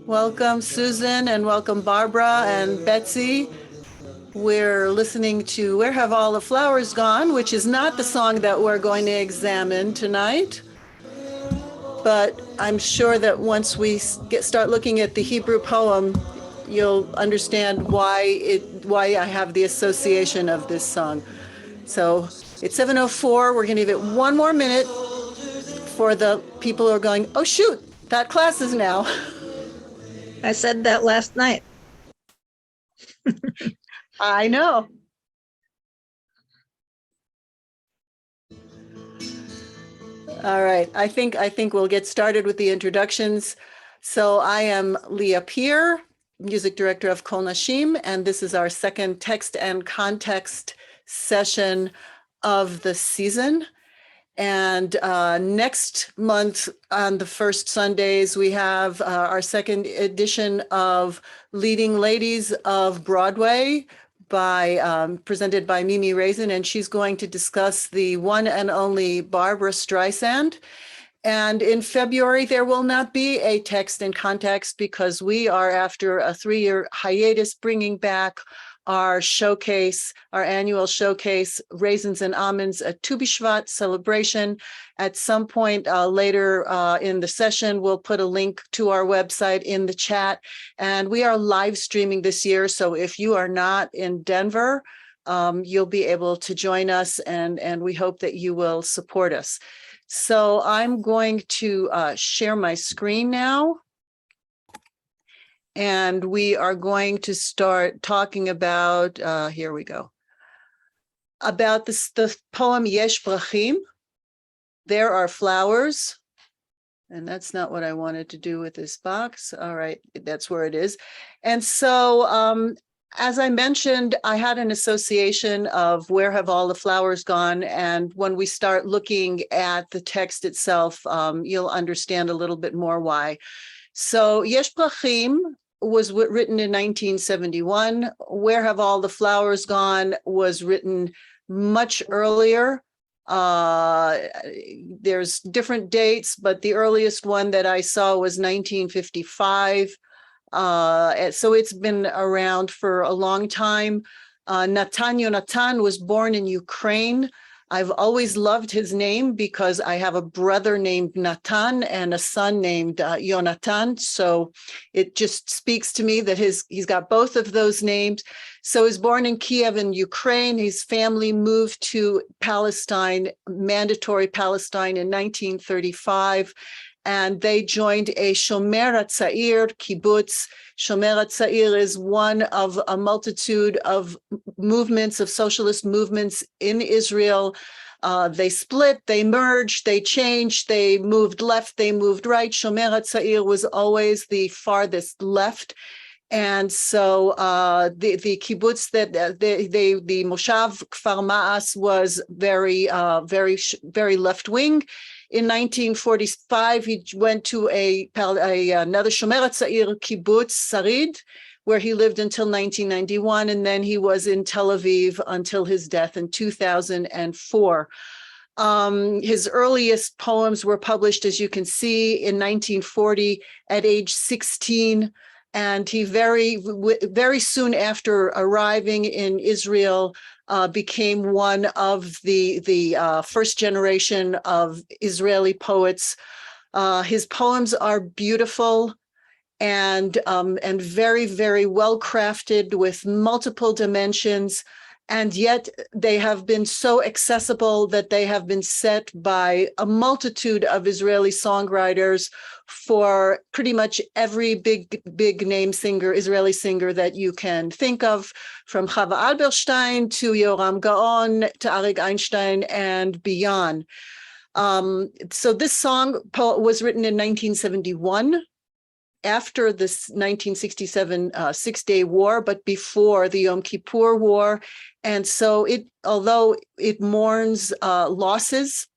Welcome, Susan, and welcome, Barbara and Betsy. We're listening to Where Have All the Flowers Gone, which is not the song that we're going to examine tonight. But I'm sure that once we start looking at the Hebrew poem, you'll understand why I have the association of this song. So it's 7:04. We're going to give it one more minute for the people who are going, oh, shoot, that class is now. I said that last night. I know. All right, I think we'll get started with the introductions. So I am Leah Peer, music director of Kol Nashim, and this is our second text and context session of the season. And next month on the first Sundays, we have our second edition of Leading Ladies of Broadway, presented by Mimi Raisin, and she's going to discuss the one and only Barbara Streisand. And in February, there will not be a text and context because we are, after a 3-year hiatus, bringing back our showcase, our annual showcase, Raisins and Almonds, a Tu B'Shvat celebration. At some point later in the session, we'll put a link to our website in the chat. And we are live streaming this year. So if you are not in Denver, you'll be able to join us, and we hope that you will support us. So I'm going to share my screen now. And we are going to start talking about, here we go, about the poem Yesh Prachim. There are flowers. And that's not what I wanted to do with this box. All right, that's where it is. And so, as I mentioned, I had an association of Where Have All the Flowers Gone? And when we start looking at the text itself, you'll understand a little bit more why. So Yesh Prachim was written in 1971. Where Have All the Flowers Gone was written much earlier. There's different dates, but the earliest one that I saw was 1955. So it's been around for a long time. Natan Yonatan was born in Ukraine. I've always loved his name because I have a brother named Natan and a son named Yonatan. So it just speaks to me that he's got both of those names. So he's born in Kiev in Ukraine. His family moved to Palestine, mandatory Palestine, in 1935. And they joined a Shomer HaTzair kibbutz. Shomer HaTzair is one of a multitude of movements, of socialist movements in Israel. They split, they merged, they changed, they moved left, they moved right. Shomer HaTzair was always the farthest left. And so the kibbutz that the Moshav Kfar Ma'as was very left wing. In 1945, he went to another Shomer HaTzair kibbutz, Sarid, where he lived until 1991, and then he was in Tel Aviv until his death in 2004. His earliest poems were published, as you can see, in 1940 at age 16. And he very soon after arriving in Israel became one of the first generation of Israeli poets. His poems are beautiful and very, very well crafted with multiple dimensions. And yet they have been so accessible that they have been set by a multitude of Israeli songwriters for pretty much every big name singer, Israeli singer that you can think of, from Chava Alberstein to Yoram Gaon to Arik Einstein and beyond. So this song was written in 1971. After this 1967 Six-Day War, but before the Yom Kippur War. And so although it mourns losses,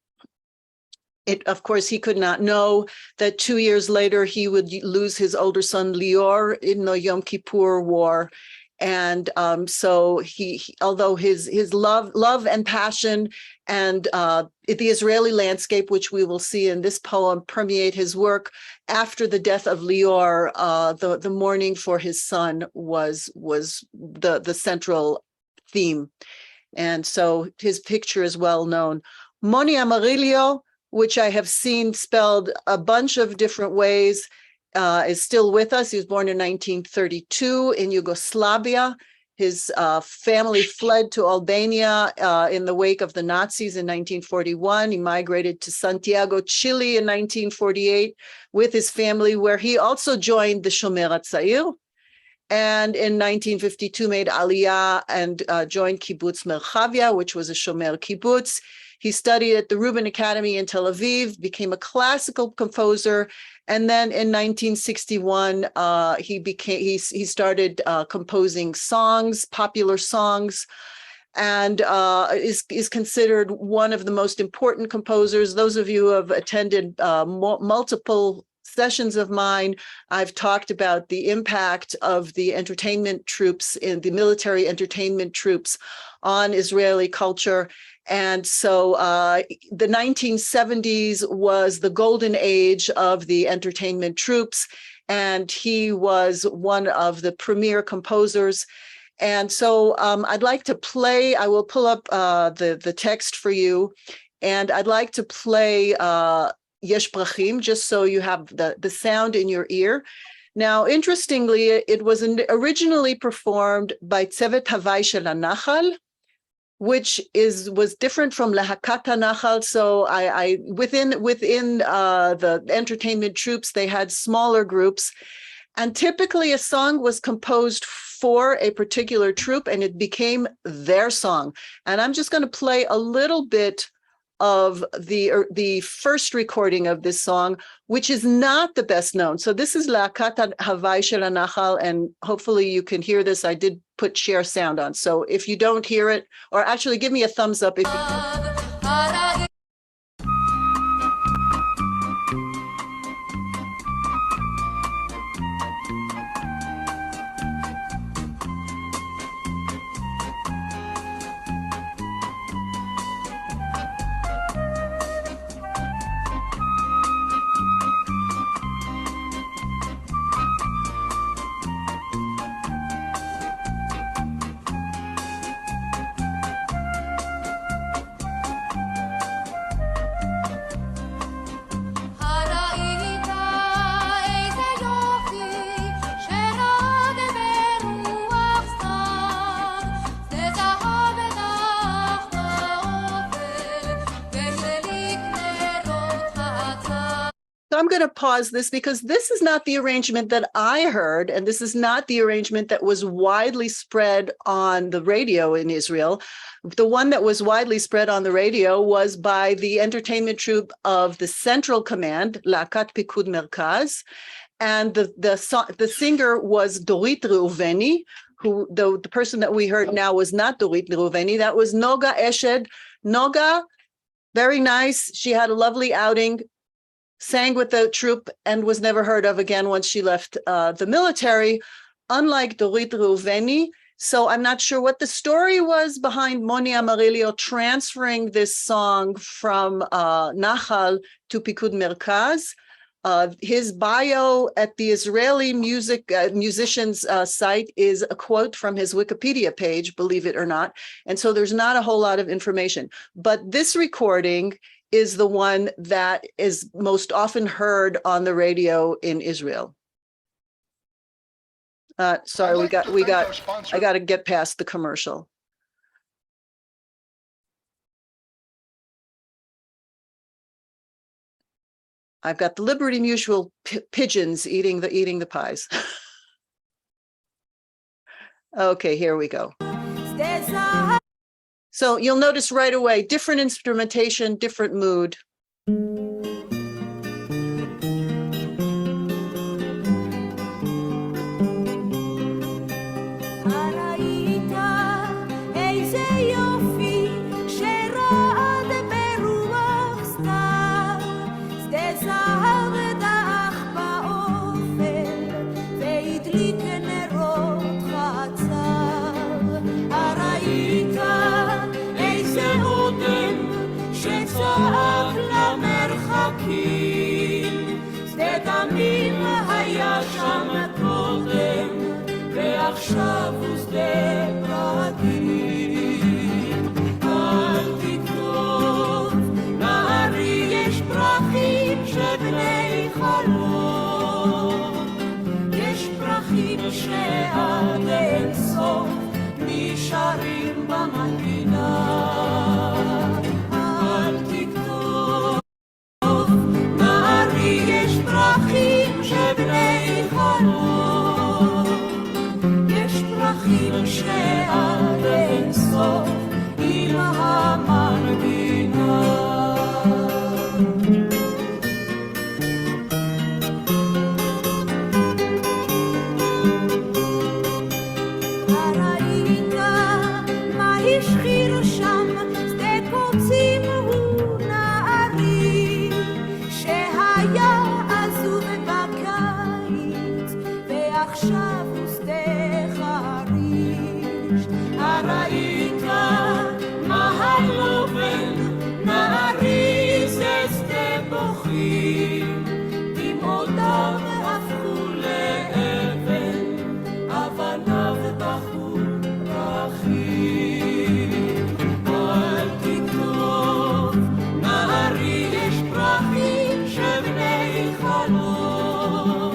of course, he could not know that 2 years later, he would lose his older son, Lior, in the Yom Kippur War. And so although his love and passion and the Israeli landscape, which we will see in this poem, permeate his work, after the death of Lior, the mourning for his son was the central theme. And so his picture is well known. Moni Amariglio, which I have seen spelled a bunch of different ways, is still with us. He was born in 1932 in Yugoslavia. His family fled to Albania in the wake of the Nazis in 1941. He migrated to Santiago, Chile in 1948 with his family, where he also joined the Shomer HaTzair. And in 1952 made Aliyah and joined Kibbutz Merchavia, which was a Shomer kibbutz. He studied at the Rubin Academy in Tel Aviv, became a classical composer, and then in 1961 he started composing songs, popular songs, and is considered one of the most important composers. Those of you who have attended multiple sessions of mine, I've talked about the impact of the entertainment troops in the military entertainment troops on Israeli culture. And so the 1970s was the golden age of the entertainment troops, and he was one of the premier composers. And so I'd like to play, I will pull up the text for you, and I'd like to play Yesh Prachim, just so you have the sound in your ear. Now, interestingly, it was originally performed by Tzevet Havai Shel HaNachal, which was different from Lahakat HaNachal. So within the entertainment troops, they had smaller groups, and typically a song was composed for a particular troop, and it became their song. And I'm just going to play a little bit of the first recording of this song, which is not the best known. So this is Lahakat Havai Shel HaNachal, and hopefully you can hear this. I did put share sound on. So if you don't hear it, or actually give me a thumbs up if you... I'm going to pause this because this is not the arrangement that I heard, and this is not the arrangement that was widely spread on the radio in Israel. The one that was widely spread on the radio was by the entertainment troupe of the Central Command, Lakat Pikud Merkaz, and the singer was Dorit Reuveni, who the person that we heard now was not Dorit Reuveni, that was Noga Eshed. Noga, very nice. She had a lovely outing, sang with the troupe, and was never heard of again once she left the military, unlike Dorit Reuveni. So I'm not sure what the story was behind Moni Amariglio transferring this song from Nachal to Pikud Merkaz. His bio at the Israeli musicians site is a quote from his Wikipedia page, believe it or not. And so there's not a whole lot of information. But this recording is the one that is most often heard on the radio in Israel. Sorry, I got to get past the commercial. I've got the Liberty Mutual pigeons eating the pies. Okay, here we go. So you'll notice right away, different instrumentation, different mood. והדליק נרות חצה ועכשיו ושדה פרדים. אל תכתוב, נערי יש פרחים שבני חלום. יש פרחים שעד אין סוף נשארים במנגינה. אל תכתוב, נערי יש פרחים שבני חלום. יש פרחים שעד אין סוף עם המנגינה. הראית מה השחיר שם שדה קוצים הוא נערי שהיה עזוב בקיץ ועכשיו הוא שדה חריש. הראית מה הלובן נערי זה שדה בוכים דמעותיו הפכו לאבן אבניו בכו פרחים. אל תכתוב, נערי יש פרחים שבני חלום.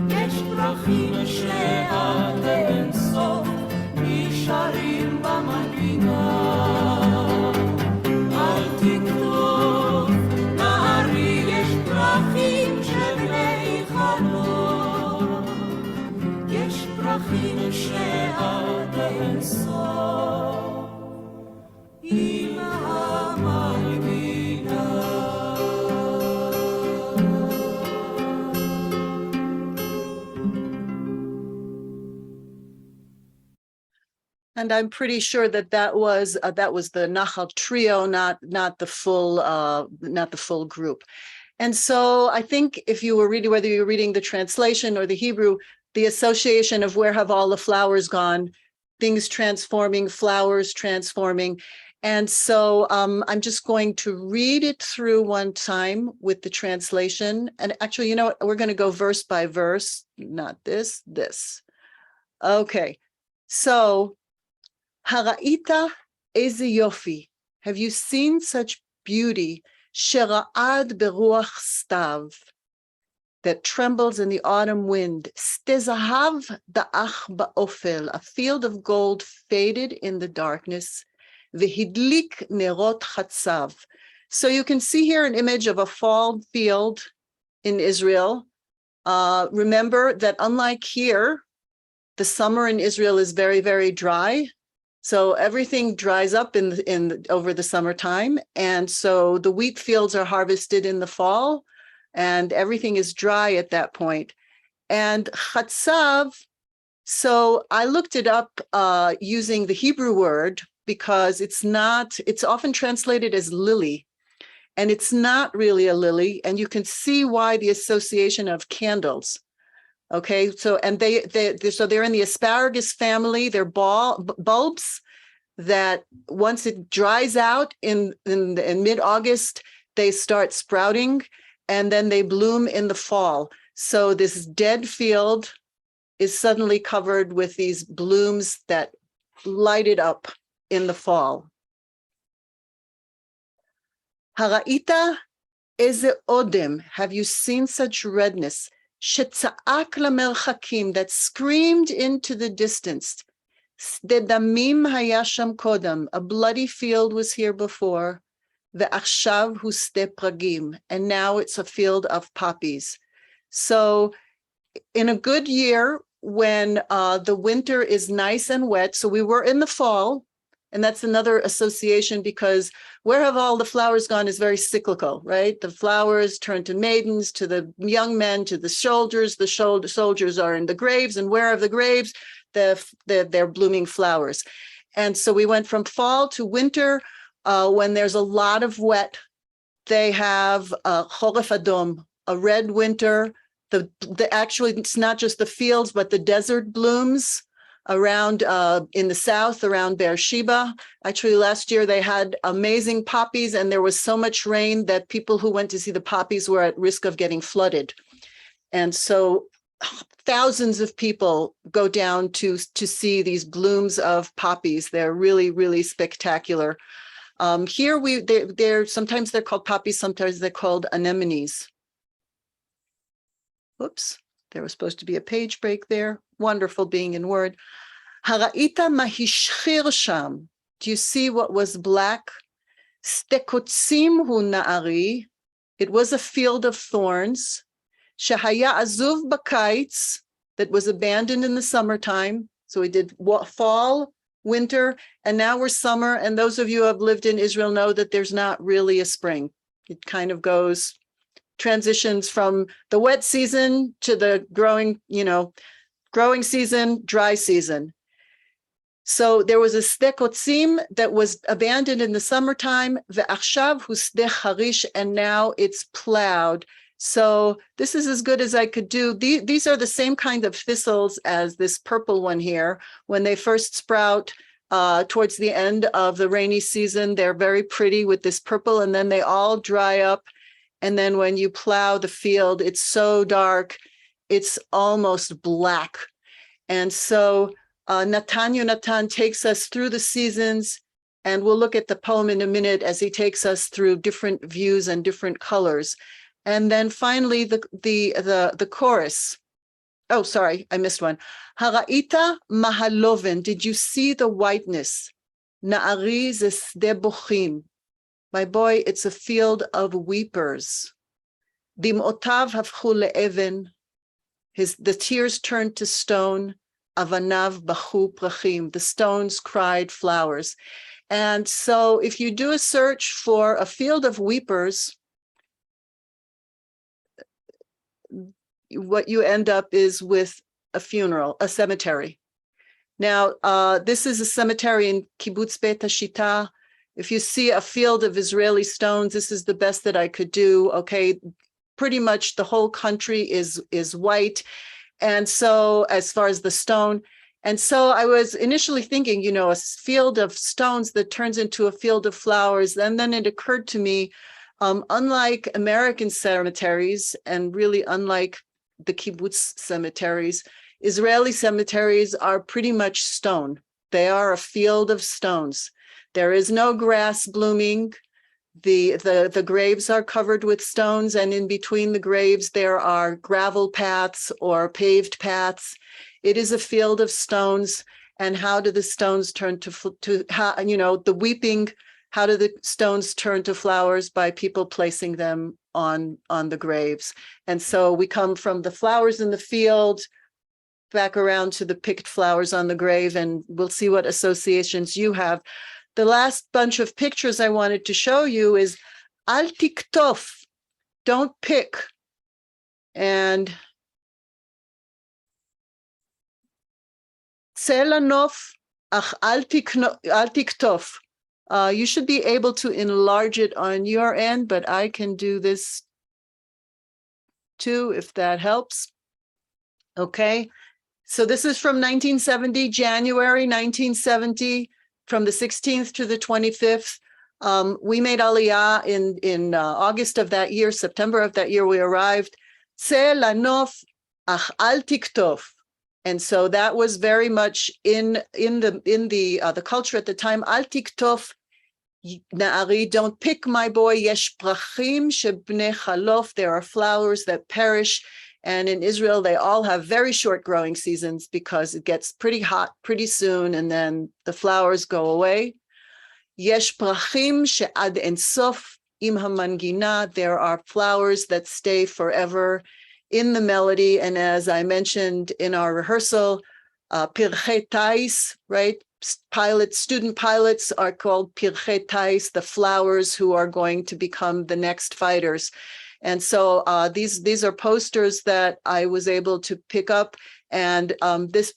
יש פרחים שעד אין סוף נשארים במנגינה. אל תכתוב, נערי יש פרחים שבני חלום. יש פרחים שעד אין סוף עם המנגינה. And I'm pretty sure that that was the Nachal trio, not the full group. And so I think if you were reading, whether you're reading the translation or the Hebrew, the association of where have all the flowers gone, things transforming, flowers transforming. And so I'm just going to read it through one time with the translation. And actually, you know what? We're going to go verse by verse, not this. Okay. So, Hara'ita eze yofi. Have you seen such beauty? Shera'ad beruach stav, that trembles in the autumn wind. Stezahav da'ach ba'ofel, a field of gold faded in the darkness. V'hidlik nerot chatzav. So you can see here an image of a fall field in Israel. Remember that unlike here, the summer in Israel is very, very dry. So everything dries up over the summertime. And so the wheat fields are harvested in the fall and everything is dry at that point. And chatzav, so I looked it up using the Hebrew word because it's often translated as lily, and it's not really a lily. And you can see why the association of candles. Okay, so and they're in the asparagus family. They're bulbs that once it dries out in mid-August, they start sprouting and then they bloom in the fall. So this dead field is suddenly covered with these blooms that light it up in the fall. Hara'ita eze odem. Have you seen such redness? Shetza'ak lamerchakim, that screamed into the distance. Sdedamim hayasham kodam, a bloody field was here before. Ve'achshav hu sde pragim, and now it's a field of poppies. So in a good year, when the winter is nice and wet, so we were in the fall, and that's another association because where have all the flowers gone is very cyclical, right? The flowers turn to maidens, to the young men, to the soldiers. The soldiers are in the graves, and where are the graves? They're blooming flowers. And so we went from fall to winter. When there's a lot of wet, they have choref adom, a red winter. Actually, it's not just the fields, but the desert blooms around in the south, around Beersheba. Actually, last year they had amazing poppies, and there was so much rain that people who went to see the poppies were at risk of getting flooded. And so thousands of people go down to see these blooms of poppies. They're really, really spectacular. Here they're sometimes they're called poppies, sometimes they're called anemones. Whoops, there was supposed to be a page break there. Wonderful being in Word. Hara'ita mahishchir sham. Do you see what was black? Stekotzim hu na'ari. It was a field of thorns. Shehaya azuv b'kaitz, that was abandoned in the summertime. So we did fall, winter, and now we're summer. And those of you who have lived in Israel know that there's not really a spring. It kind of transitions from the wet season to the growing season, dry season. So there was a stekotzim that was abandoned in the summertime, ve'achshav hu sdeh harish, and now it's plowed. So this is as good as I could do. These are the same kind of thistles as this purple one here. When they first sprout towards the end of the rainy season, they're very pretty with this purple, and then they all dry up. And then when you plow the field, it's so dark, it's almost black. And so Yonatan takes us through the seasons, and we'll look at the poem in a minute as he takes us through different views and different colors. And then finally, the chorus. Oh, sorry, I missed one. Hara'ita mahaloven. Did you see the whiteness? Na'ari zesde bochim. My boy, it's a field of weepers. Dim'otav hafchu le'even. The tears turned to stone. Avanav bachu prachim. The stones cried flowers. And so if you do a search for a field of weepers, what you end up is with a funeral, a cemetery. Now, this is a cemetery in Kibbutz Beit Hashita. If you see a field of Israeli stones, this is the best that I could do. Okay, pretty much the whole country is white. And so as far as the stone, and so I was initially thinking, a field of stones that turns into a field of flowers. And then it occurred to me, unlike American cemeteries, and really unlike the kibbutz cemeteries, Israeli cemeteries are pretty much stone. They are a field of stones. There is no grass blooming. The graves are covered with stones, and in between the graves there are gravel paths or paved paths. It is a field of stones. And how do the stones turn the weeping? How do the stones turn to flowers? By people placing them on the graves. And so we come from the flowers in the field back around to the picked flowers on the grave, and we'll see what associations you have. The last bunch of pictures I wanted to show you is al tiktof, don't pick. And tselanof ach al tiktof. You should be able to enlarge it on your end, but I can do this too, if that helps. Okay, so this is from 1970, January 1970, from the 16th to the 25th. We made Aliyah in August of that year, September of that year, we arrived. Tse lanof ach al tiktof. And so that was very much in the culture at the time. Al tiktof na'ari, don't pick, my boy. Yesh Prachim shebnei chalof. There are flowers that perish. And in Israel, they all have very short growing seasons because it gets pretty hot pretty soon, and then the flowers go away. Yesh Prachim she'ad ensof im hamangina. There are flowers that stay forever in the melody. And as I mentioned in our rehearsal, pirchei tais, right? Student pilots are called pirchei tais, the flowers who are going to become the next fighters. And so these are posters that I was able to pick up. And it's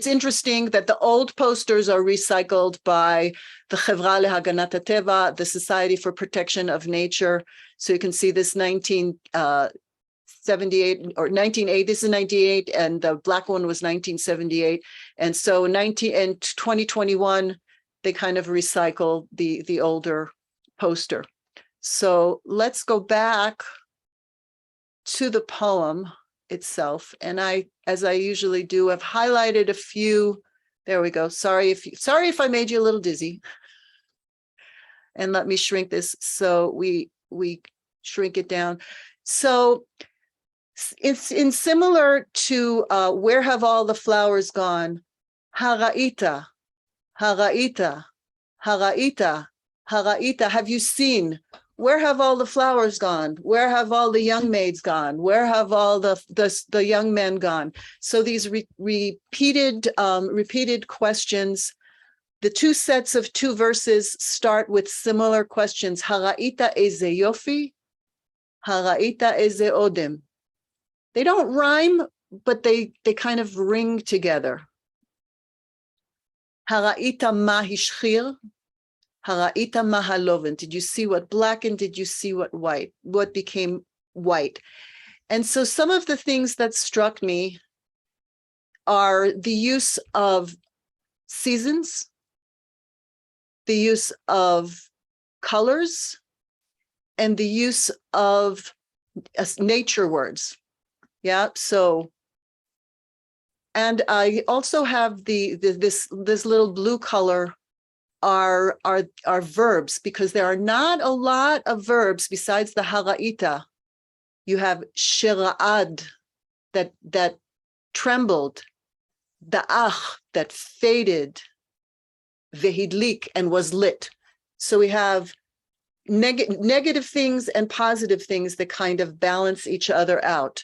interesting that the old posters are recycled by the Chevra Lehaganat HaTeva, the Society for Protection of Nature. So you can see this 1978 or 1980. This is 98, and the black one was 1978. And so in 2021, they kind of recycle the older poster. So let's go back to the poem. itself. And I, as I usually do, have highlighted a few. There we go. Sorry if I made you a little dizzy. And let me shrink this so we shrink it down. So it's in similar to where have all the flowers gone? Haraita, haraita, haraita, haraita. Have you seen? Where have all the flowers gone? Where have all the young maids gone? Where have all the young men gone? So these repeated questions. The two sets of two verses start with similar questions. Haraita eze yofi, haraita eze odem. They don't rhyme, but they kind of ring together. Haraita ma hishchir, haraita ma haloven. Did you see what blackened? Did you see what became white? And so some of the things that struck me are the use of seasons, the use of colors, and the use of nature words. Yeah, so, and I also have this little blue color are verbs, because there are not a lot of verbs besides the haraita. You have shira'ad, that trembled, da'ach, that faded, vehidlik, and was lit. So we have negative things and positive things that kind of balance each other out.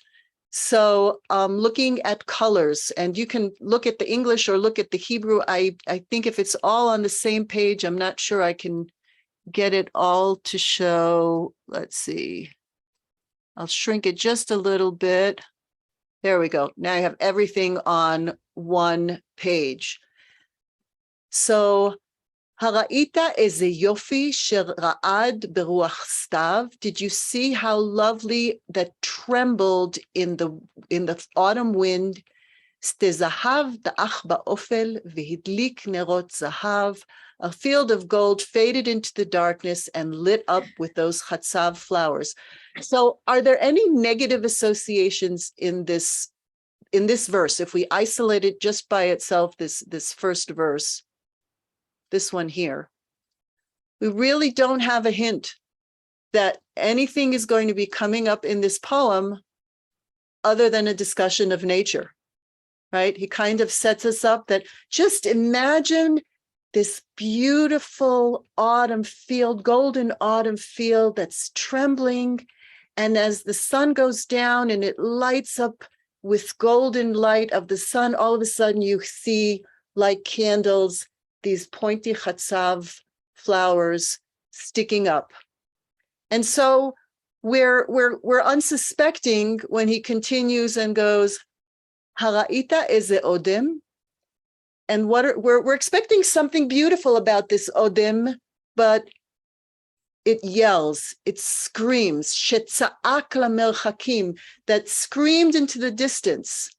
So looking at colors, and you can look at the English or look at the Hebrew. I think if it's all on the same page, I'm not sure I can get it all to show. Let's see. I'll shrink it just a little bit. There we go. Now I have everything on one page. So Haraita eze yofi shera'ad beruach stav. Did you see how lovely that trembled in the autumn wind? Ste zahav da'ach ba'ofel v'hidlik nerot zahav. A field of gold faded into the darkness and lit up with those chatzav flowers. So are there any negative associations in this verse? If we isolate it just by itself, this first verse, this one here, we really don't have a hint that anything is going to be coming up in this poem other than a discussion of nature, right? He kind of sets us up that just imagine this beautiful autumn field, golden autumn field that's trembling. And as the sun goes down and it lights up with golden light of the sun, all of a sudden you see, like candles, these pointy chatzav flowers sticking up. And so we're unsuspecting when he continues and goes, Haraita eze odem. And we're expecting something beautiful about this odem, but it yells, it screams, shetza'ak lamerchakim, that screamed into the distance.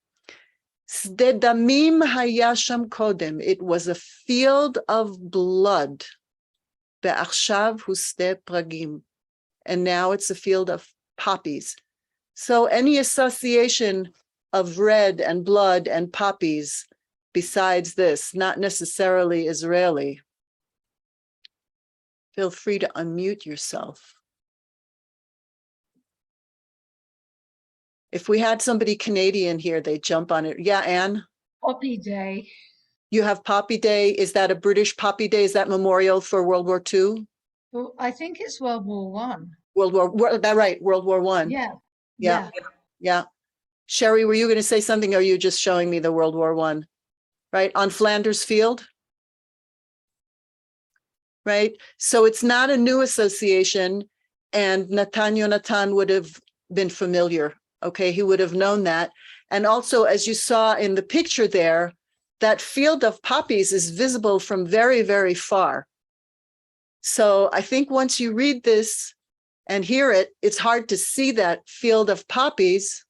Sde damim hayasham kodem. It was a field of blood. Be'achshav hu sde pragim. And now it's a field of poppies. So any association of red and blood and poppies besides this, not necessarily Israeli. Feel free to unmute yourself. If we had somebody Canadian here, they'd jump on it. Yeah, Anne? Poppy Day. You have Poppy Day. Is that a British Poppy Day? Is that memorial for World War II? Well, I think it's World War One. World War One. Yeah. Yeah. Sherry, were you going to say something, or are you just showing me the World War One? Right, on Flanders Field? Right, so it's not a new association, and Yonatan would have been familiar. Okay, he would have known that. And also, as you saw in the picture there, that field of poppies is visible from very, very far. So I think once you read this and hear it, it's hard to see that field of poppies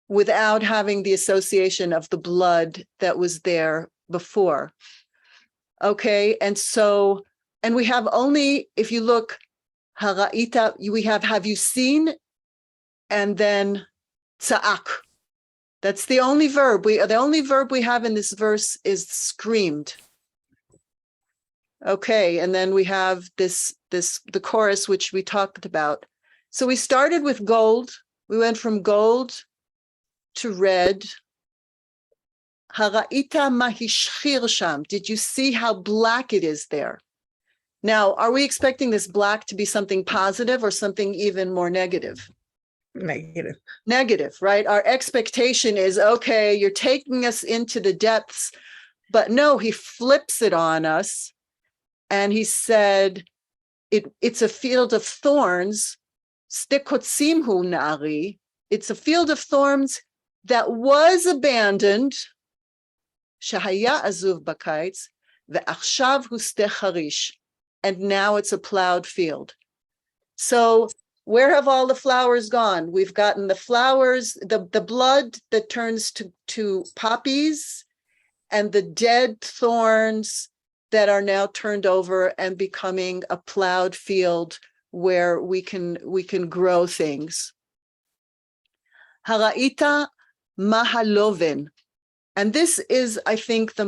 without having the association of the blood that was there before. Okay, and so, and we have only, if you look, Haraita, we have you seen? And then Tza'ak. That's the only verb. The only verb we have in this verse is screamed. Okay, and then we have the chorus, which we talked about. So we started with gold. We went from gold to red. Hara'ita ma hishchir sham. Did you see how black it is there? Now, are we expecting this black to be something positive or something even more negative? Negative. Negative, right? Our expectation is, okay, you're taking us into the depths, but no, he flips it on us. And he said, it's a field of thorns. Stekotsimhu na'ari. It's a field of thorns that was abandoned. Shahaya azuv bakaitz, ve'achshav hu sde charish. And now it's a plowed field. So where have all the flowers gone? We've gotten the flowers, the blood that turns to poppies, and the dead thorns that are now turned over and becoming a plowed field where we can grow things. Hara'ita mahaloven. And this is, I think, the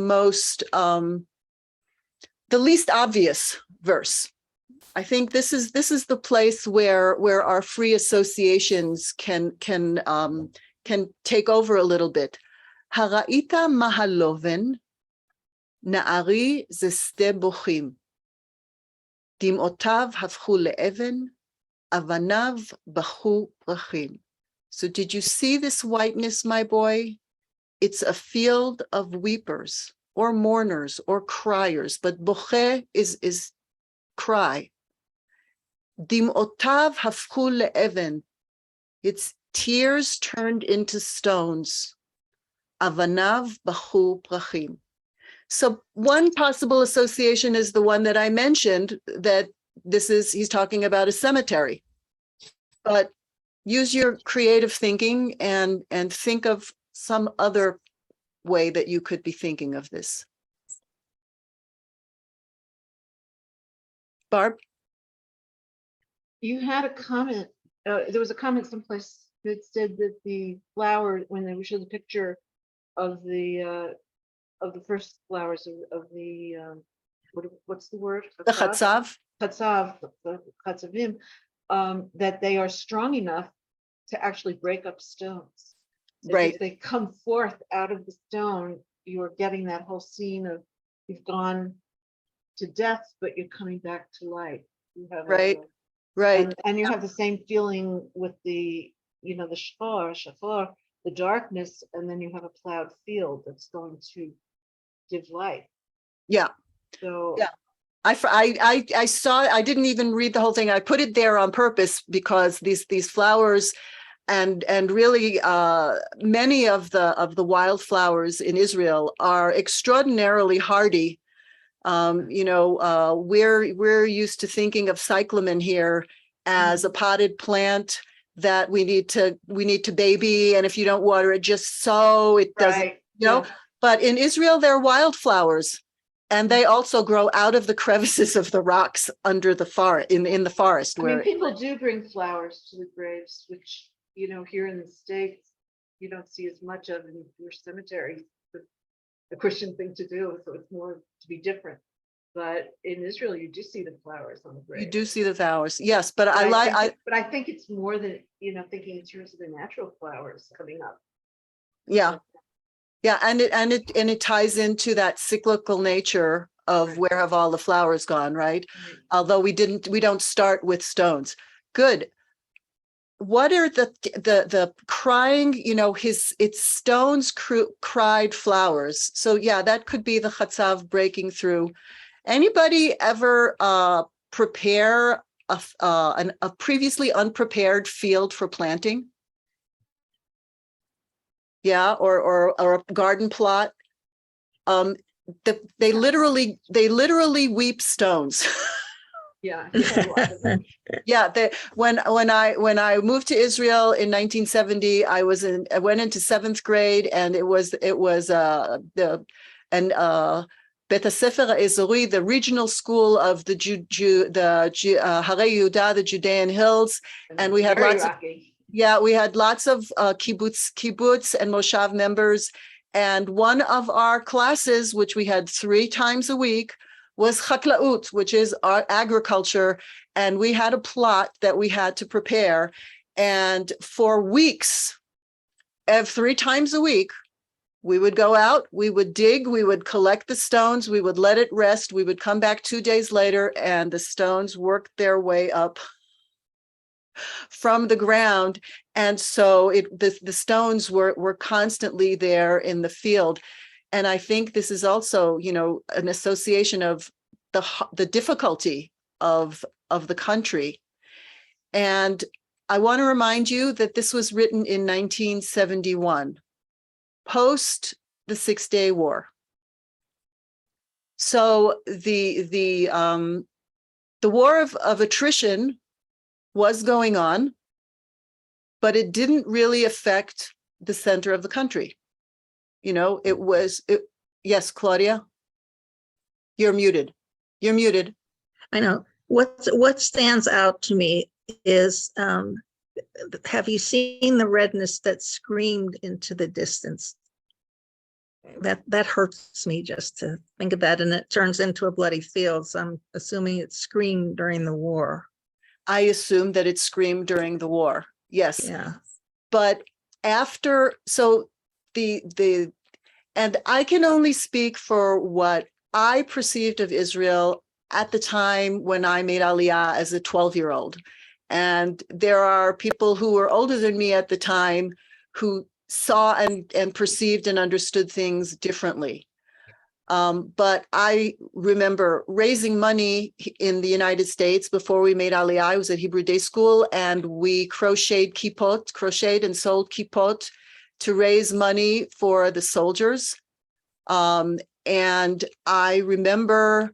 least obvious verse. I think this is the place where our free associations can take over a little bit. Hara'ita mahaloven na'ari ze sde bochim. Dim'otav hafchu le'even, avanav bachu prachim. So did you see this whiteness, my boy? It's a field of weepers or mourners or criers, but boche is cry. Dim'otav hafchu le'even. Its tears turned into stones. Avanav bachu prachim. So one possible association is the one that I mentioned, that he's talking about a cemetery. But use your creative thinking and think of some other way that you could be thinking of this. Barb? You had a comment, there was a comment someplace that said that the flower, when they showed the picture of the first flowers of the, what's the word? The chatzav? Chatzav, the chatzavim, that they are strong enough to actually break up stones. Right. If they come forth out of the stone, you're getting that whole scene of you've gone to death, but you're coming back to life. You have Right. and you have the same feeling with the, the shafar, the darkness, and then you have a plowed field that's going to give life. Yeah. So yeah. I saw, I didn't even read the whole thing. I put it there on purpose because these flowers and really many of the wildflowers in Israel are extraordinarily hardy. We're used to thinking of cyclamen here as a potted plant that we need to baby, and if you don't water it just so, it doesn't, But in Israel, they're wildflowers, and they also grow out of the crevices of the rocks under the forest, in the forest. I mean, people do bring flowers to the graves, which, here in the States, you don't see as much of in your cemeteries. The Christian thing to do, so it's more to be different. But in Israel, you do see the flowers on the grave. You do see the flowers, yes, but I think it's more than, thinking in terms of the natural flowers coming up. Yeah. Yeah, and it ties into that cyclical nature of where have all the flowers gone, right? Although we don't start with stones. Good. What are the crying, it's stones cried flowers. So yeah, that could be the chatzav breaking through. Anybody ever prepare a previously unprepared field for planting? Yeah, or a garden plot. They literally weep stones. Yeah. Yeah, when I moved to Israel in 1970, I went into 7th grade, and it was Bet HaSefer HaEzori, the regional school of the Harei Yehuda, the Judean hills, and we had lots of Yeah, we had lots of kibbutz and moshav members. And one of our classes, which we had 3 times a week, was chaklaut, which is our agriculture. And we had a plot that we had to prepare. And for weeks, 3 times a week, we would go out, we would dig, we would collect the stones, we would let it rest. We would come back 2 days later and the stones worked their way up from the ground. And so the stones were constantly there in the field. And I think this is also, an association of the difficulty of the country. And I want to remind you that this was written in 1971, post the 6-Day War. So the war of attrition was going on, but it didn't really affect the center of the country. Yes, Claudia, you're muted. You're muted. I know. What stands out to me is, have you seen the redness that screamed into the distance? That hurts me just to think of that, and it turns into a bloody field. So I'm assuming it screamed during the war. I assume that it screamed during the war. Yes. Yeah. But after, so and I can only speak for what I perceived of Israel at the time when I made Aliyah as a 12-year-old. And there are people who were older than me at the time who saw and perceived and understood things differently. But I remember raising money in the United States before we made Aliyah. I was at Hebrew Day School and we crocheted and sold kippot to raise money for the soldiers. And I remember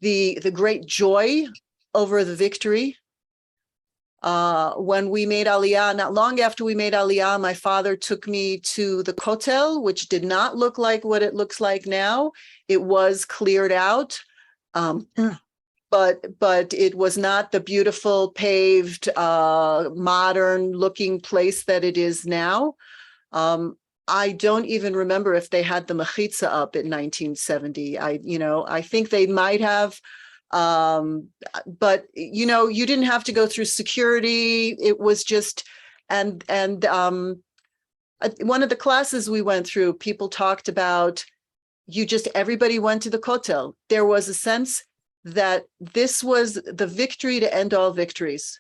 the great joy over the victory. When we made Aliyah, not long after we made Aliyah, my father took me to the Kotel, which did not look like what it looks like now. It was cleared out, but it was not the beautiful paved, modern looking place that it is now. I don't even remember if they had the mechitza up in 1970. I think they might have. But you didn't have to go through security. It was just, and one of the classes we went through, people talked about everybody went to the Kotel. There was a sense that this was the victory to end all victories.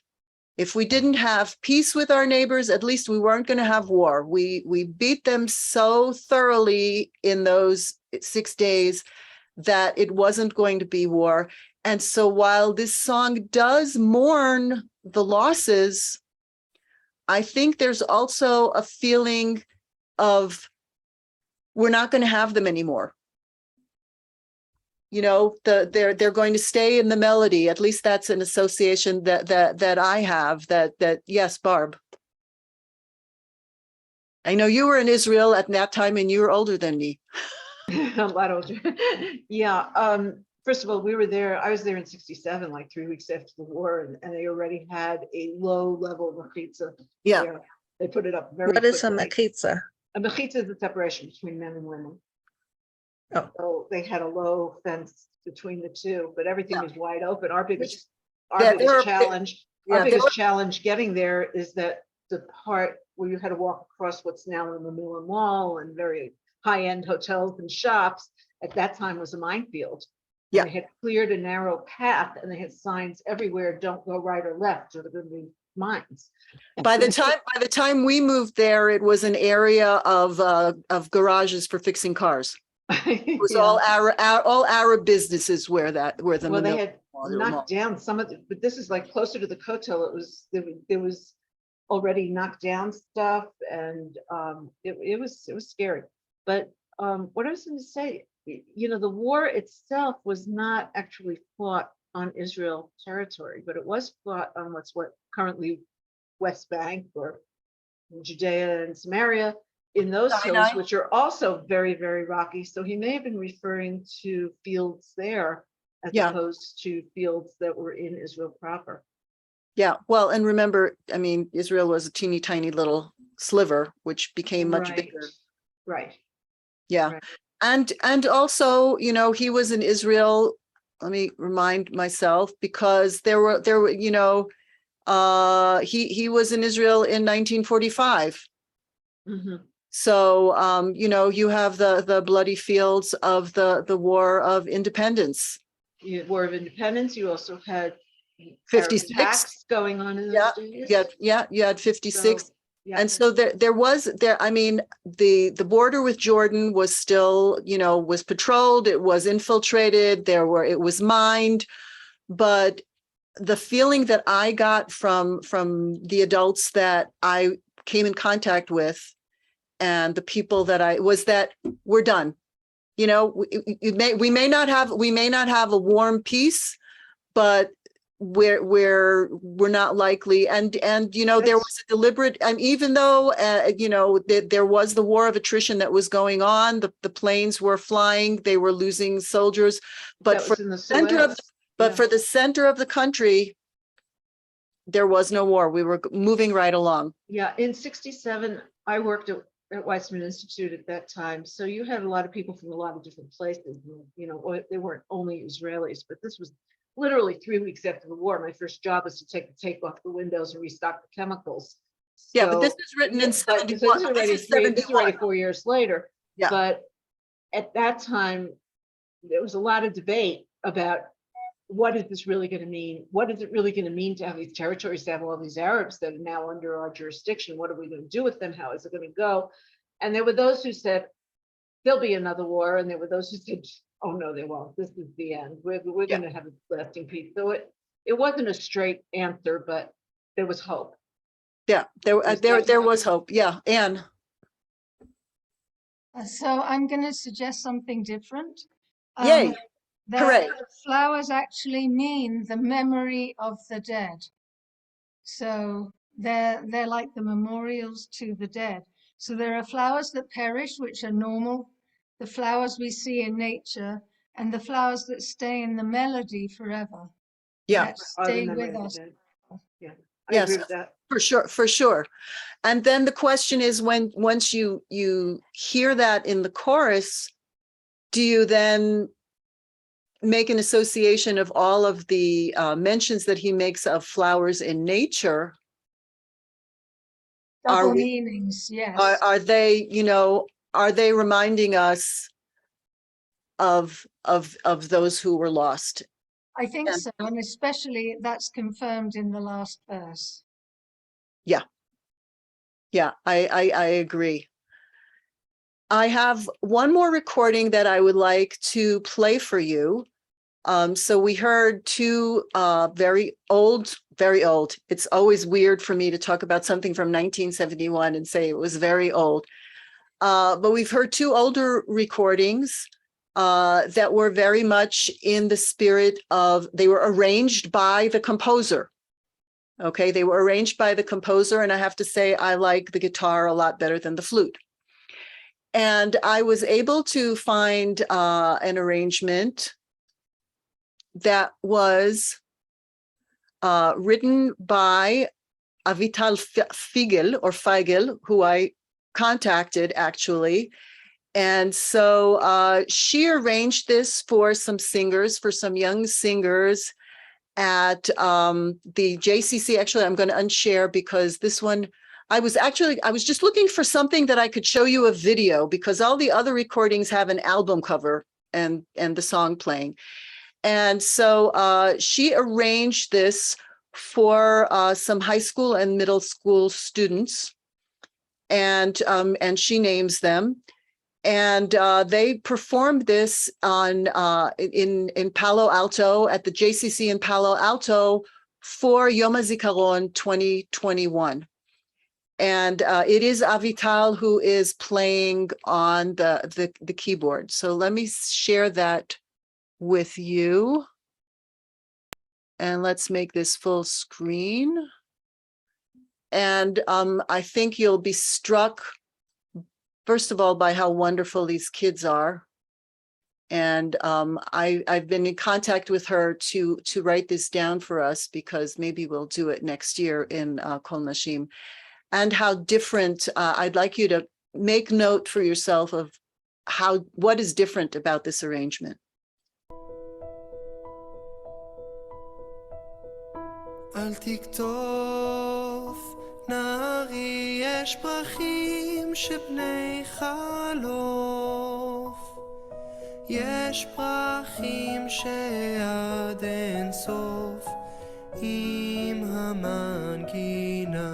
If we didn't have peace with our neighbors, at least we weren't going to have war. We beat them so thoroughly in those 6 days that it wasn't going to be war. And so while this song does mourn the losses, I think there's also a feeling of we're not going to have them anymore. They're going to stay in the melody. At least that's an association that I have. That yes, Barb. I know you were in Israel at that time, and you were older than me. A lot older. Yeah. First of all, we were there. I was there in 1967, like 3 weeks after the war, and they already had a low-level mechitza. Yeah. There. They put it up very What quickly. is a mechitza? A mechitza is the separation between men and women. Oh. So they had a low fence between the two, but everything was wide open. Our biggest challenge getting there is that the part where you had to walk across what's now in the Milan Mall and very high-end hotels and shops, at that time was a minefield. Yeah. They had cleared a narrow path and they had signs everywhere, don't go right or left, or there are going to be mines. By the time we moved there, it was an area of garages for fixing cars. It was all Arab businesses where the they had knocked down some of but this is like closer to the Kotel. There was already knocked down stuff, and it was scary. But what I was going to say, the war itself was not actually fought on Israel territory, but it was fought on what's currently West Bank or Judea and Samaria, in those hills, which are also very, very rocky. So he may have been referring to fields there as opposed to fields that were in Israel proper. Yeah, well, and remember, I mean, Israel was a teeny tiny little sliver, which became much Right. bigger. Right. Yeah. Right. And also, you know, he was in Israel, let me remind myself, because there were, you know, he was in Israel in 1945. Mhm. So, you know, you have the bloody fields of the War of Independence. You had War of Independence. You also had Arab 56. attacks going on in Yeah, those days. you had 56. So, yeah. And so I mean, the border with Jordan was still, you know, was patrolled, it was infiltrated, it was mined, but the feeling that I got from the adults that I came in contact with and the people that was that we're done. You know, we may not have a warm peace, but we're not likely, and you know, there was a deliberate, and even though you know, there was the war of attrition that was going on, the planes were flying, they were losing soldiers, but That for was in the center of Suez. but Yeah. for the center of the country, there was no war. We were moving right along. Yeah, in 67, I worked at Weizmann Institute at that time. So you had a lot of people from a lot of different places. You know, they weren't only Israelis, but this was literally 3 weeks after the war. My first job was to take the tape off the windows and restock the chemicals. Yeah, but this So, is written yeah, in but so 71. this is This already is this is already 71. 4 years later. Yeah. But at that time, there was a lot of debate about what is this really going to mean? What is it really going to mean to have these territories, to have all these Arabs that are now under our jurisdiction? What are we going to do with them? How is it going to go? And there were those who said, there'll be another war. And there were those who said, oh, no, there won't. This is the end. We're Yeah. going to have a lasting peace. So it wasn't a straight answer, but there was hope. Yeah, there was hope. Yeah, Anne. So I'm going to suggest something different. Yay. That Hooray. flowers actually mean the memory of the dead. So they're like the memorials to the dead. So there are flowers that perish, which are normal, the flowers we see in nature, and the flowers that stay in the melody forever. Yeah. That Are the stay memory with of the us. dead. Yeah, I Yes, agree with that. for sure, for sure. And then the question is, once you hear that in the chorus, do you then make an association of all of the mentions that he makes of flowers in nature? Double meanings, yes. Are they, you know, are they reminding us of those who were lost? I think And- so, and especially that's confirmed in the last verse. Yeah. Yeah, I agree. I have one more recording that I would like to play for you. So we heard two very old. It's always weird for me to talk about something from 1971 and say it was very old. But we've heard two older recordings that were very much in the spirit of, they were arranged by the composer. Okay, they were arranged by the composer, and I have to say I like the guitar a lot better than the flute. And I was able to find an arrangement that was written by Avital Feigl, who I contacted actually. And so she arranged this for some singers, for some young singers at the JCC. Actually, I'm going to unshare because this one, I was just looking for something that I could show you a video, because all the other recordings have an album cover and the song playing. And so she arranged this for some high school and middle school students, and she names them. And they performed this on in Palo Alto at the JCC in Palo Alto for Yom HaZikaron 2021. And it is Avital who is playing on the keyboard. So let me share that with you. And let's make this full screen. And I think you'll be struck, first of all, by how wonderful these kids are. And I've been in contact with her to write this down for us, because maybe we'll do it next year in Kol Nashim. And how different, I'd like you to make note for yourself of what is different about this arrangement. אל תקטוף נערי, יש פרחים שבני חלוף, יש פרחים שעד אין סוף עם המנגינה.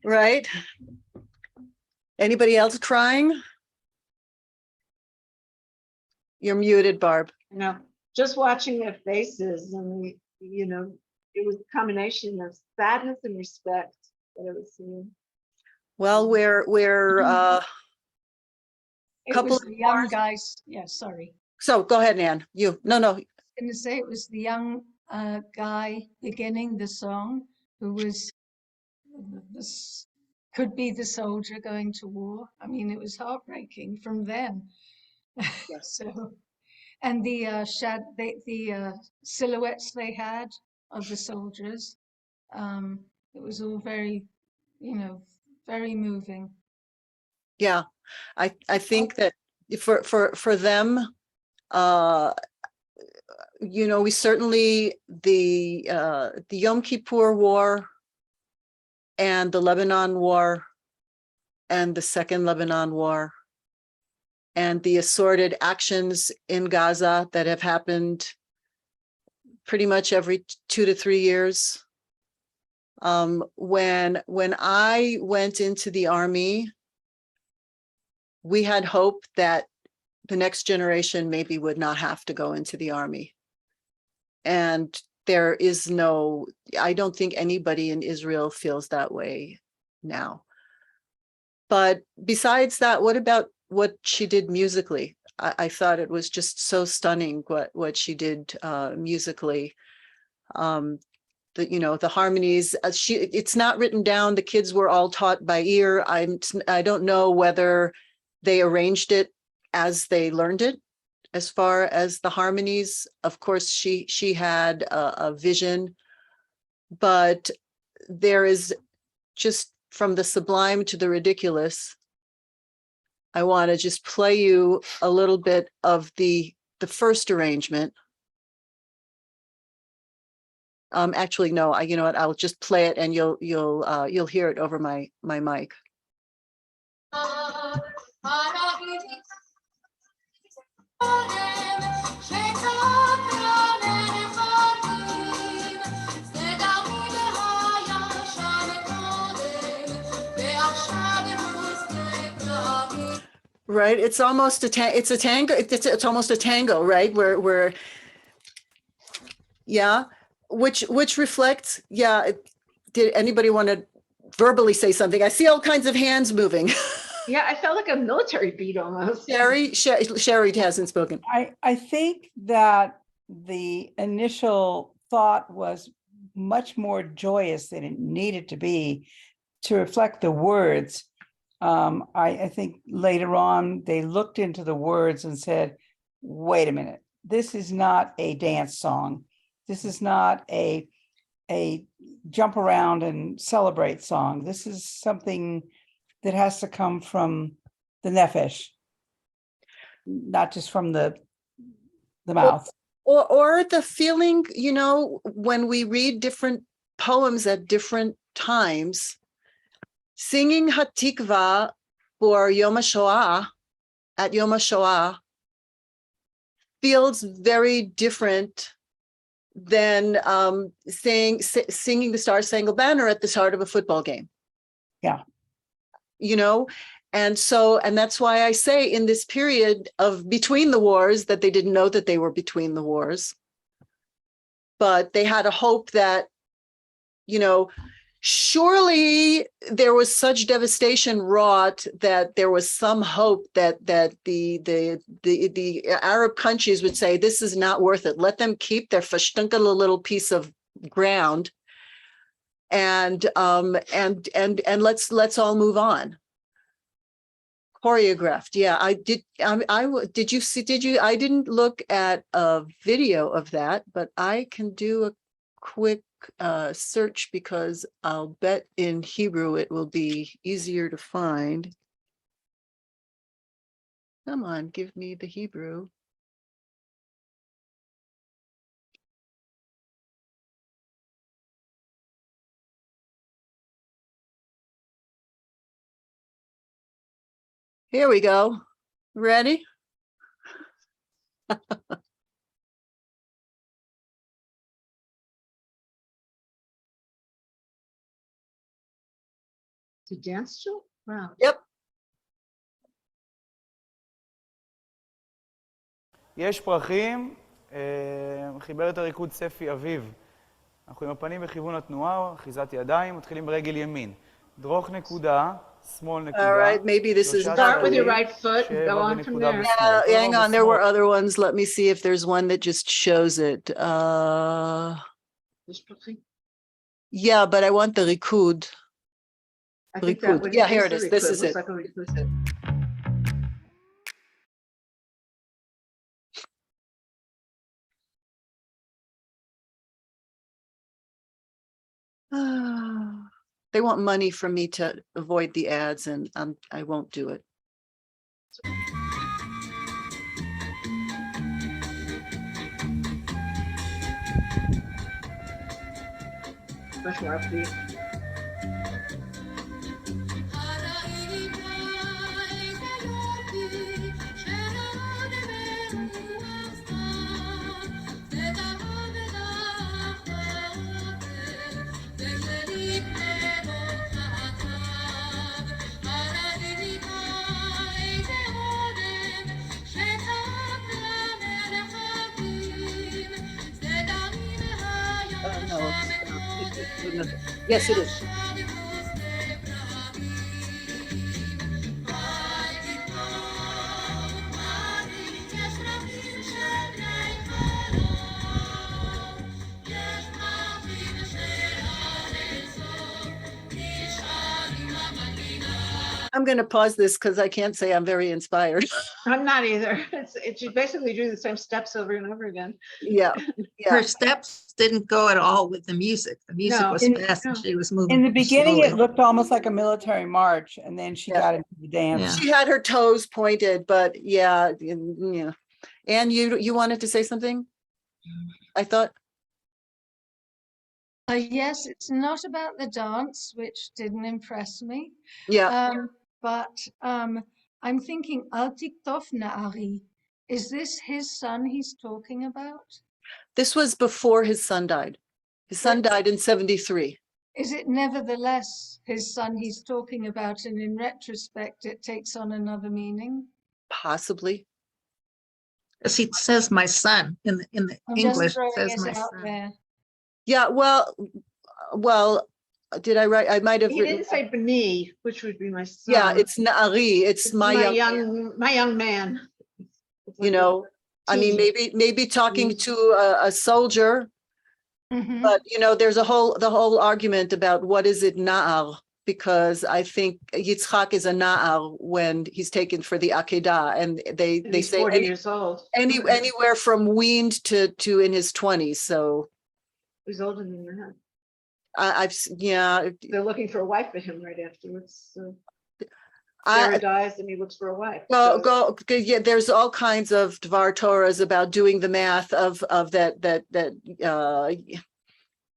Right? Anybody else trying? You're muted, Barb. No, just watching their faces and, it was a combination of sadness and respect that I was seeing. Well, we're It couple was of the young wars. guys. Yeah, sorry. So go ahead, Nan. You, no, Going to say it was the young guy beginning the song who was this could be the soldier going to war. I mean, it was heartbreaking from them. So, and the silhouettes they had of the soldiers, it was all very, very moving. yeah, I think that for them, we certainly the Yom Kippur War and the Lebanon War and the Second Lebanon War and the assorted actions in Gaza that have happened pretty much every 2 to 3 years. When I went into the army, we had hope that the next generation maybe would not have to go into the army. And there is I don't think anybody in Israel feels that way now. But besides that, what about what she did musically? I thought it was just so stunning what she did musically. The harmonies, it's not written down. The kids were all taught by ear. I don't know whether they arranged it as they learned it. As far as the harmonies, of course, she had a vision, but there is just from the sublime to the ridiculous. I want to just play you a little bit of the first arrangement. Actually, no, you know what? I'll just play it, and you'll hear it over my mic. Right, it's almost a tango. It's almost a tango, right? Where yeah, which reflects. Yeah, did anybody want to verbally say something? I see all kinds of hands moving. Yeah, I felt like a military beat almost. Sherry hasn't spoken. I think that the initial thought was much more joyous than it needed to be to reflect the words. I think later on they looked into the words and said, wait a minute, this is not a dance song. This is not a jump around and celebrate song. This is something that has to come from the nefesh, not just from the mouth. Or the feeling, when we read different poems at different times, singing Hatikva for Yom HaShoah at Yom HaShoah feels very different than singing the Star Spangled Banner at the start of a football game. Yeah. And that's why I say in this period of between the wars that they didn't know that they were between the wars, but they had a hope that, surely there was such devastation wrought that there was some hope that the Arab countries would say, this is not worth it. Let them keep their fashtunkala little piece of ground, and let's all move on. Choreographed, yeah. I did. Did you see? I didn't look at a video of that, but I can do a quick search because I'll bet in Hebrew it will be easier to find. Come on, give me the Hebrew. Here we go. Ready? To dance to? Wow. Yep. יש פרחים, חיבר את הריקוד ספי אביב. אנחנו עם הפנים בכיוון התנועה, אחיזת ידיים, מתחילים ברגל ימין. דרוך נקודה, שמאל נקודה. All right, maybe this is. Start with your שלושה right foot and go on from בנקודה there. בשמאל. Hang on, there were בשמאל. other ones. Let me see if there's one that just shows it. Yesh Prachim. Yeah, but I want the Rikud. I think Rikud. that would. Yeah, here it the is. This Rikud. is Looks it. like a Rikud. They want money from me to avoid the ads, and I won't do it. Much more upbeat. No, yes, it is. I'm going to pause this because I can't say I'm very inspired. I'm not either. It's you basically do the same steps over and over again. Yeah, yeah. Her steps didn't go at all with the music. The music No. was fast and No. she was moving. In the beginning, slowly. it looked almost like a military march, and then she Yeah. got into the dance. Yeah. She had her toes pointed, but yeah, yeah. And you wanted to say something? I thought. Yes, it's not about the dance, which didn't impress me. Yeah, But I'm thinking, Al Tiktof Na'ari. Is this his son he's talking about? this was before his son died. His son But- died in 73. Is it nevertheless his son he's talking about, and in retrospect, it takes on another meaning? Possibly. Because he says my son in the I'm English, just throwing says it my out son. there. Yeah, well, did I write? I might have He written. didn't say B'ni, which would be my son. Yeah, it's Na'ari. It's my young man. It's you like know, I mean, teen. maybe talking Mm. to a soldier, Mhm. but there's the whole argument about what is it Na'ar, because I think Yitzchak is a Na'ar when he's taken for the Akedah, and And they he's say 40 years old. anywhere from weaned to in his 20s. So He's older than that. yeah, They're looking for a wife for him right afterwards. So Sarah dies and he looks for a wife. So- yeah, there's all kinds of Dvar Torahs about doing the math of that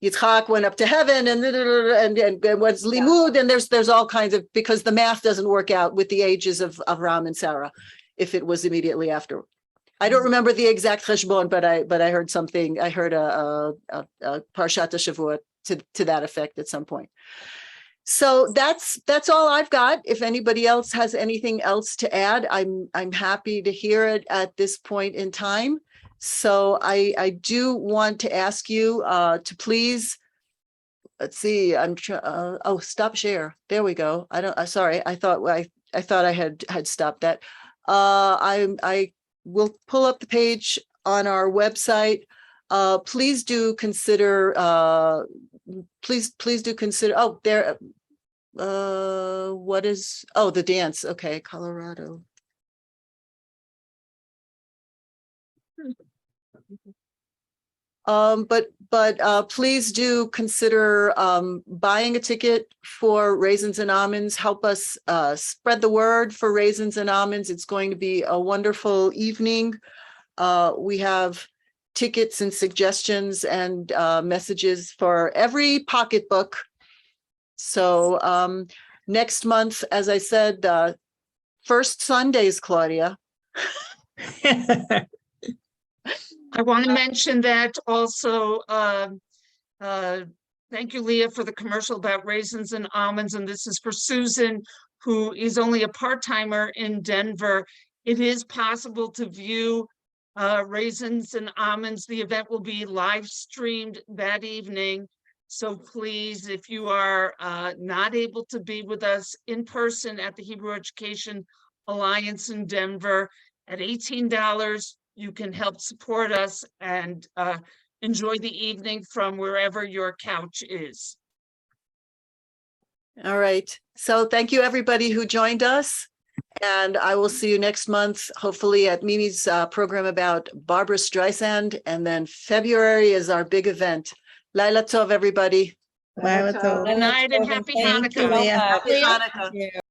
Yitzchak went up to heaven and what's limud, and there's all kinds of, because the math doesn't work out with the ages of Avraham and Sarah if it was immediately after. I don't remember the exact cheshbon, but I heard something. I heard a Parshat Shavua to that effect at some point. So that's all I've got. If anybody else has anything else to add, I'm happy to hear it at this point in time. So I do want to ask you to please, let's see, stop share. There we go. Sorry, I thought I had stopped that. I will pull up the page on our website. Please do consider, please do consider, oh, there, the dance. Okay, Colorado. But please do consider buying a ticket for Raisins and Almonds. Help us spread the word for Raisins and Almonds. It's going to be a wonderful evening. We have tickets and suggestions and messages for every pocketbook. So next month, as I said, first Sundays, Claudia. I want to mention that also, thank you, Leah, for the commercial about Raisins and Almonds. And this is for Susan, who is only a part-timer in Denver. It is possible to view Raisins and Almonds. The event will be live streamed that evening. So please, if you are not able to be with us in person at the Hebrew Education Alliance in Denver, at $18, you can help support us and enjoy the evening from wherever your couch is. All right. So thank you, everybody who joined us. And I will see you next month, hopefully at Mimi's program about Barbara Streisand. And then February is our big event. Laila Tov, everybody. Laila Tov. Good night and happy Thank you Hanukkah. so much. Happy Leah. Hanukkah. Thank you.